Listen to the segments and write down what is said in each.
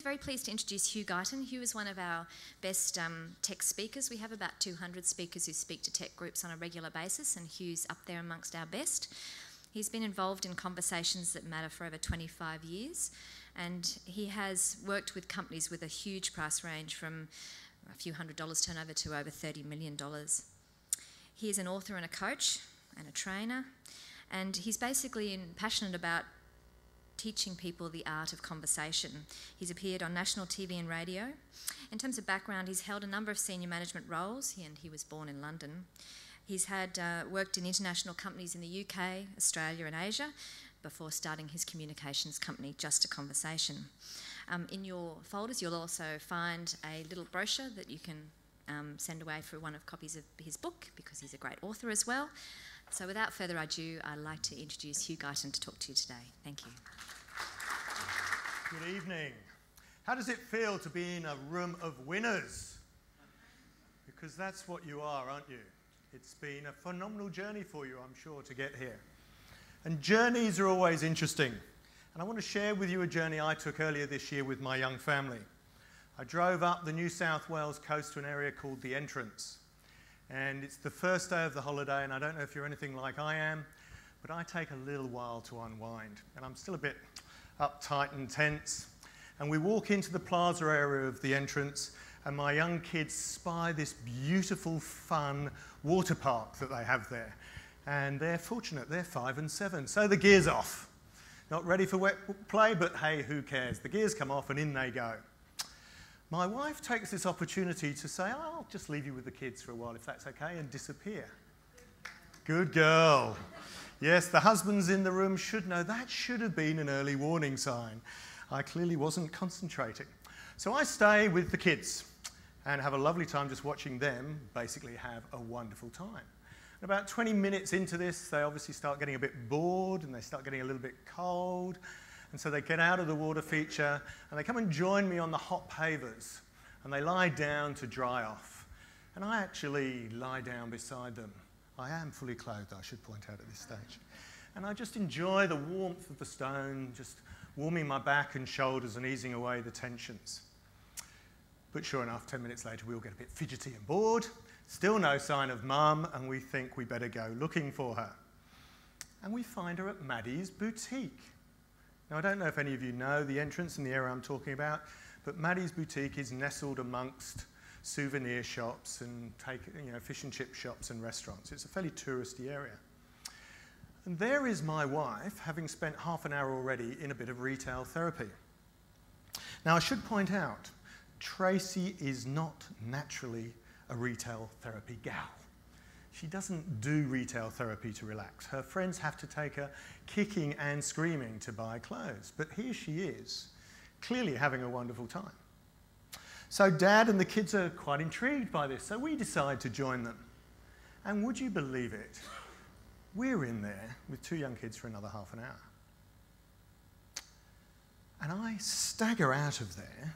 Very pleased to introduce Hugh Guyton. Hugh is one of our best tech speakers. We have about 200 speakers who speak to tech groups on a regular basis, and Hugh's up there amongst our best. He's been involved in conversations that matter for over 25 years, and he has worked with companies with a huge price range from a few $100s turnover to over $30 million. He is an author and a coach and a trainer, and he's basically passionate about teaching people the art of conversation. He's appeared on national TV and radio. In terms of background, he's held a number of senior management roles, and he was born in London. He's had worked in international companies in the UK, Australia and Asia before starting his communications company, Just a Conversation. In your folders, you'll also find a little brochure that you can send away for one of copies of his book, because he's a great author as well. So without further ado, I'd like to introduce Hugh Guyton to talk to you today. Thank you. Good evening. How does it feel to be in a room of winners? Because that's what you are, aren't you? It's been a phenomenal journey for you, I'm sure, to get here. And journeys are always interesting. And I want to share with you a journey I took earlier this year with my young family. I drove up the New South Wales coast to an area called The Entrance. And it's the first day of the holiday, and I don't know if you're anything like I am, but I take a little while to unwind. And I'm still a bit uptight and tense. And we walk into the plaza area of The Entrance, and my young kids spy this beautiful, fun water park that they have there. And they're fortunate, they're 5 and 7. So the gear's off. Not ready for wet play, but hey, who cares? The gears come off and in they go. My wife takes this opportunity to say, oh, I'll just leave you with the kids for a while if that's okay, and disappear. Good girl. Yes, the husbands in the room should know that should have been an early warning sign. I clearly wasn't concentrating. So I stay with the kids and have a lovely time just watching them basically have a wonderful time. And about 20 minutes into this, they obviously start getting a bit bored and they start getting a little bit cold. And so they get out of the water feature and they come and join me on the hot pavers and they lie down to dry off. And I actually lie down beside them. I am fully clothed, I should point out at this stage. And I just enjoy the warmth of the stone, just warming my back and shoulders and easing away the tensions. But sure enough, 10 minutes later, we all get a bit fidgety and bored. Still no sign of Mum, and we think we better go looking for her. And we find her at Maddie's Boutique. Now, I don't know if any of you know The Entrance in the area I'm talking about, but Maddie's Boutique is nestled amongst souvenir shops and fish and chip shops and restaurants. It's a fairly touristy area. And there is my wife, having spent half an hour already in a bit of retail therapy. Now, I should point out, Tracy is not naturally a retail therapy gal. She doesn't do retail therapy to relax. Her friends have to take her kicking and screaming to buy clothes. But here she is, clearly having a wonderful time. So Dad and the kids are quite intrigued by this, so we decide to join them. And would you believe it? We're in there with 2 young kids for another half an hour. And I stagger out of there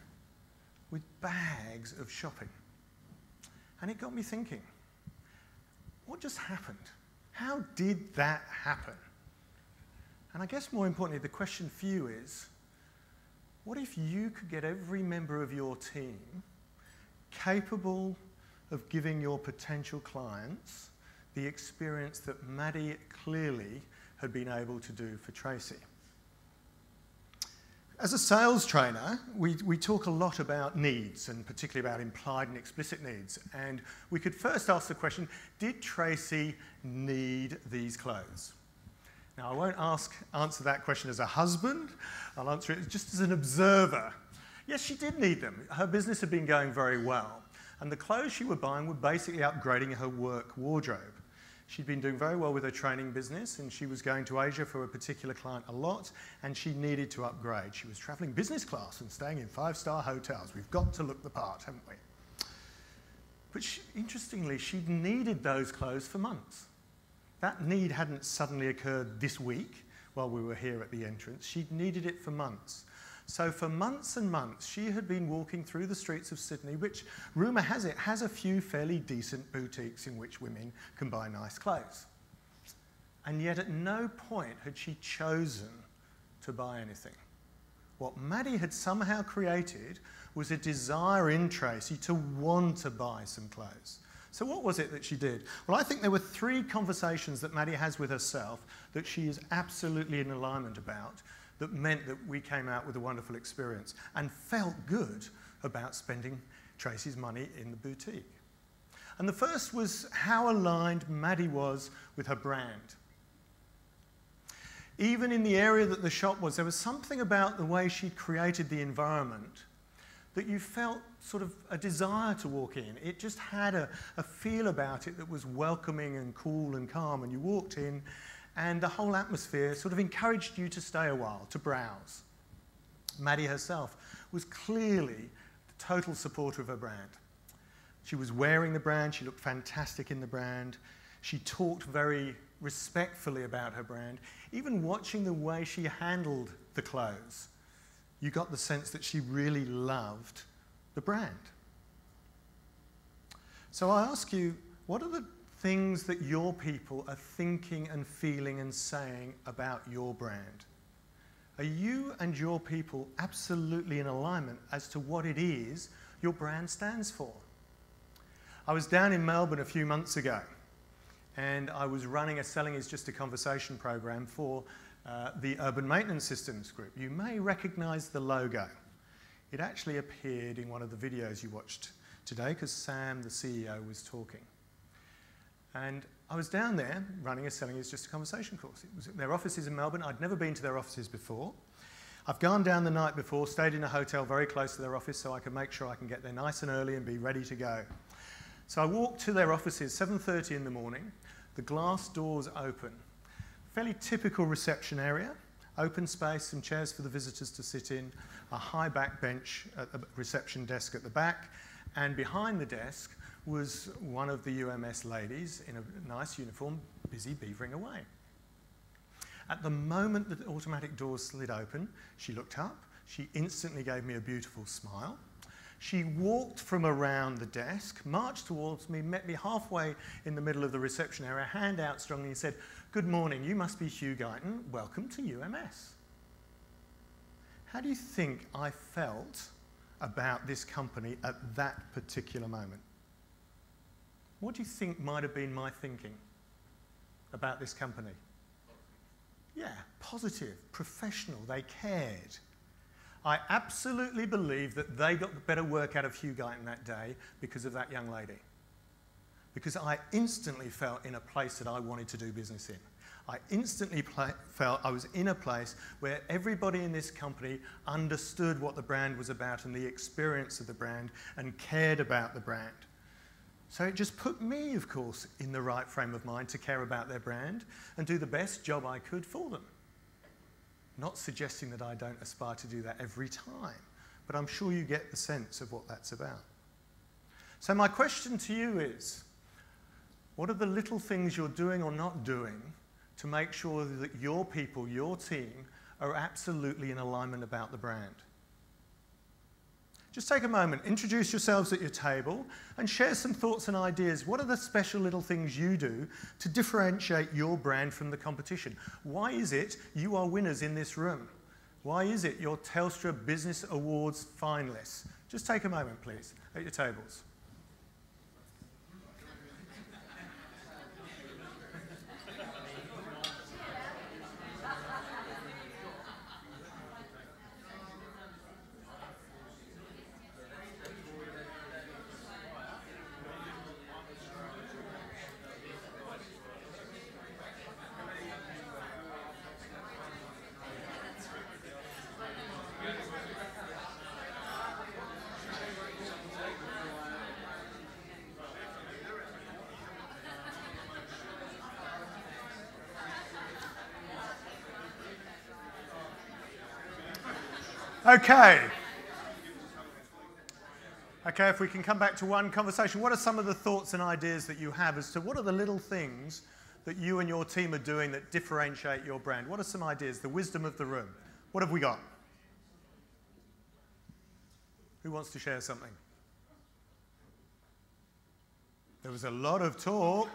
with bags of shopping. And it got me thinking, what just happened? How did that happen? And I guess more importantly, the question for you is, what if you could get every member of your team capable of giving your potential clients the experience that Maddie clearly had been able to do for Tracy? As a sales trainer, we talk a lot about needs, and particularly about implied and explicit needs. And we could first ask the question, did Tracy need these clothes? Now, I won't answer that question as a husband. I'll answer it just as an observer. Yes, she did need them. Her business had been going very well. And the clothes she was buying were basically upgrading her work wardrobe. She'd been doing very well with her training business, and she was going to Asia for a particular client a lot, and she needed to upgrade. She was traveling business class and staying in 5-star hotels. We've got to look the part, haven't we? But interestingly, she'd needed those clothes for months. That need hadn't suddenly occurred this week while we were here at The Entrance. She'd needed it for months. So for months and months, she had been walking through the streets of Sydney, which, rumour has it, has a few fairly decent boutiques in which women can buy nice clothes. And yet at no point had she chosen to buy anything. What Maddie had somehow created was a desire in Tracy to want to buy some clothes. So what was it that she did? Well, I think there were 3 conversations that Maddie has with herself that she is absolutely in alignment about, that meant that we came out with a wonderful experience and felt good about spending Tracy's money in the boutique. And the first was how aligned Maddie was with her brand. Even in the area that the shop was, there was something about the way she created the environment that you felt sort of a desire to walk in. It just had a feel about it that was welcoming and cool and calm, and you walked in and the whole atmosphere sort of encouraged you to stay a while, to browse. Maddie herself was clearly the total supporter of her brand. She was wearing the brand, she looked fantastic in the brand, she talked very respectfully about her brand. Even watching the way she handled the clothes, you got the sense that she really loved the brand. So I ask you, what are the things that your people are thinking and feeling and saying about your brand? Are you and your people absolutely in alignment as to what it is your brand stands for? I was down in Melbourne a few months ago, and I was running a Selling is Just a Conversation program for the Urban Maintenance Systems Group. You may recognise the logo. It actually appeared in one of the videos you watched today because Sam, the CEO, was talking. And I was down there running a Selling is Just a Conversation course. It was at their offices in Melbourne. I'd never been to their offices before. I've gone down the night before, stayed in a hotel very close to their office so I can make sure I can get there nice and early and be ready to go. So I walked to their offices, 7:30 in the morning. The glass doors open. Fairly typical reception area, open space, some chairs for the visitors to sit in, a high back bench at the reception desk at the back, and behind the desk was one of the UMS ladies in a nice uniform, busy beavering away. At the moment that the automatic doors slid open, she looked up, she instantly gave me a beautiful smile. She walked from around the desk, marched towards me, met me halfway in the middle of the reception area, hand out strongly and said, "Good morning, you must be Hugh Guyton, welcome to UMS." How do you think I felt about this company at that particular moment? What do you think might have been my thinking about this company? Yeah, positive, professional, they cared. I absolutely believe that they got the better work out of Hugh Guyton that day because of that young lady. Because I instantly felt in a place that I wanted to do business in. I instantly felt I was in a place where everybody in this company understood what the brand was about and the experience of the brand and cared about the brand. So it just put me, of course, in the right frame of mind to care about their brand and do the best job I could for them. Not suggesting that I don't aspire to do that every time, but I'm sure you get the sense of what that's about. So my question to you is, what are the little things you're doing or not doing to make sure that your people, your team, are absolutely in alignment about the brand? Just take a moment, introduce yourselves at your table and share some thoughts and ideas. What are the special little things you do to differentiate your brand from the competition? Why is it you are winners in this room? Why is it you're Telstra Business Awards finalists? Just take a moment, please, at your tables. Okay, if we can come back to one conversation, what are some of the thoughts and ideas that you have as to what are the little things that you and your team are doing that differentiate your brand? What are some ideas, the wisdom of the room? What have we got? Who wants to share something? There was a lot of talk.